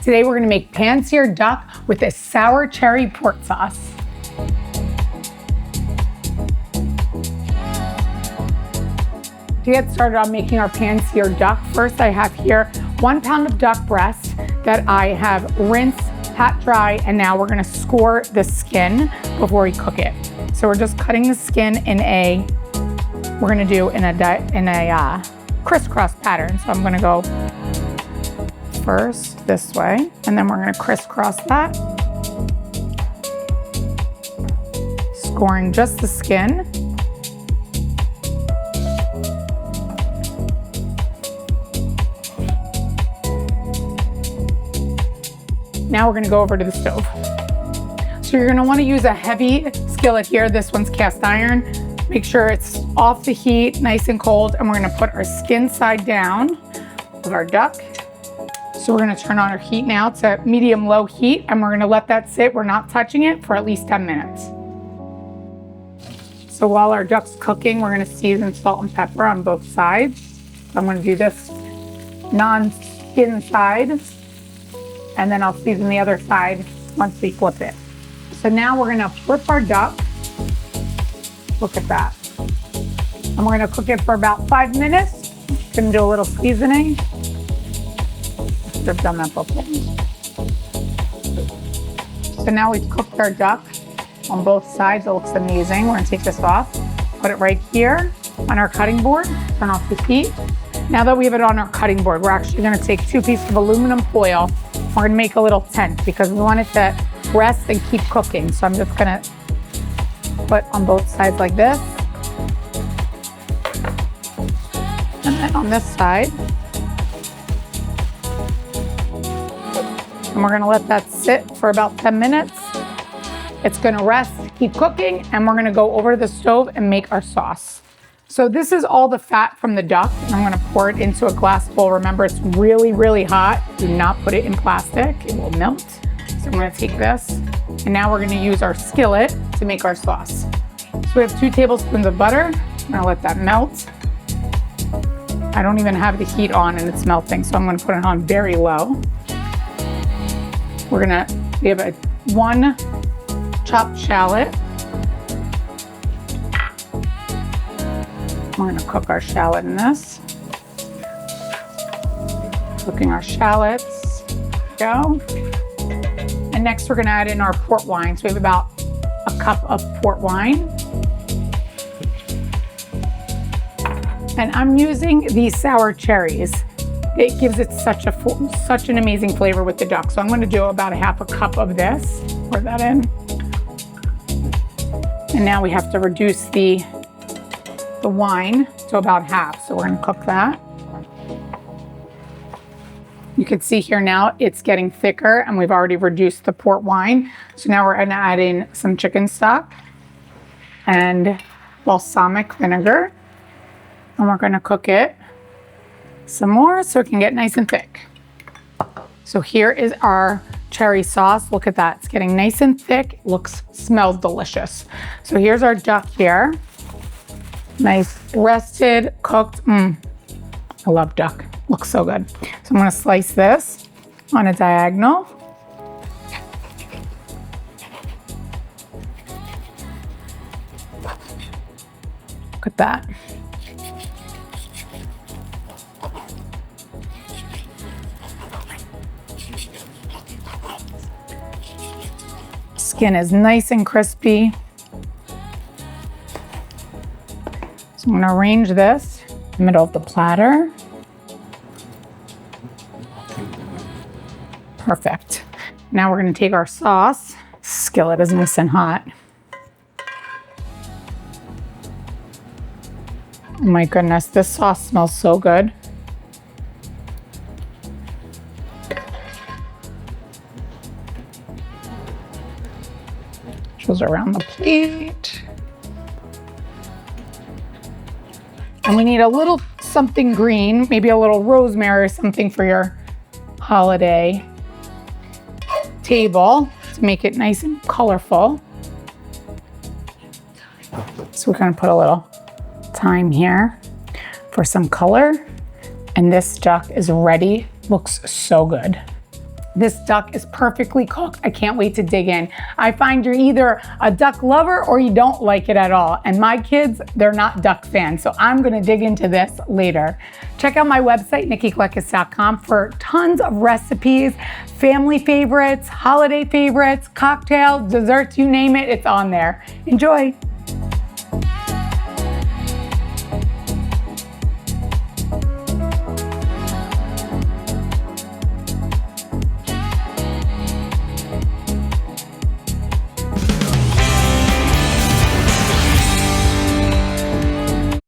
Today we're gonna make pan-seared duck with this sour cherry pork sauce. To get started on making our pan-seared duck, first I have here 1 pound of duck breast that I have rinsed, pat dry, and now we're gonna score the skin before we cook it. So we're just cutting the skin in a crisscross pattern. So I'm gonna go first this way, and then we're gonna crisscross that, scoring just the skin. Now we're gonna go over to the stove. So you're gonna wanna use a heavy skillet here. This one's cast iron. Make sure it's off the heat, nice and cold, and we're gonna put our skin side down of our duck. So we're gonna turn on our heat now to medium-low heat, and we're gonna let that sit, we're not touching it, for at least 10 minutes. So while our duck's cooking, we're gonna season salt and pepper on both sides. So I'm gonna do this non-skin side, and then I'll season the other side once we flip it. So now we're gonna flip our duck. Look at that. And we're gonna cook it for about 5 minutes. Gonna do a little seasoning. Should have done that before. So now we've cooked our duck on both sides. It looks amazing. We're gonna take this off, put it right here on our cutting board, turn off the heat. Now that we have it on our cutting board, we're actually gonna take 2 pieces of aluminum foil. We're gonna make a little tent because we want it to rest and keep cooking. So I'm just gonna put on both sides like this. And then on this side. And we're gonna let that sit for about 10 minutes. It's gonna rest, keep cooking, and we're gonna go over to the stove and make our sauce. So this is all the fat from the duck, and I'm gonna pour it into a glass bowl. Remember, it's really, really hot. Do not put it in plastic, it will melt. So I'm gonna take this, and now we're gonna use our skillet to make our sauce. So we have 2 tablespoons of butter. I'm gonna let that melt. I don't even have the heat on and it's melting, so I'm gonna put it on very low. We have 1 chopped shallot. We're gonna cook our shallot in this. Cooking our shallots, go. And next we're gonna add in our port wine. So we have about a cup of port wine. And I'm using these sour cherries. It gives it such an amazing flavor with the duck. So I'm gonna do about a half a cup of this, pour that in. And now we have to reduce the wine to about half. So we're gonna cook that. You can see here now it's getting thicker and we've already reduced the port wine. So now we're gonna add in some chicken stock and balsamic vinegar. And we're gonna cook it some more so it can get nice and thick. So here is our cherry sauce. Look at that, it's getting nice and thick. Smells delicious. So here's our duck here. Nice, rested, cooked. I love duck, looks so good. So I'm gonna slice this on a diagonal. Look at that. Skin is nice and crispy. So I'm gonna arrange this in the middle of the platter. Perfect. Now we're gonna take our sauce. Skillet is nice and hot. Oh my goodness, this sauce smells so good. Goes around the plate. And we need a little something green, maybe a little rosemary or something for your holiday table to make it nice and colorful. So we're gonna put a little thyme here for some color. And this duck is ready. Looks so good. This duck is perfectly cooked. I can't wait to dig in. I find you're either a duck lover or you don't like it at all. And my kids, they're not duck fans, so I'm gonna dig into this later. Check out my website, nikkikleckis.com, for tons of recipes, family favorites, holiday favorites, cocktails, desserts, you name it, it's on there. Enjoy.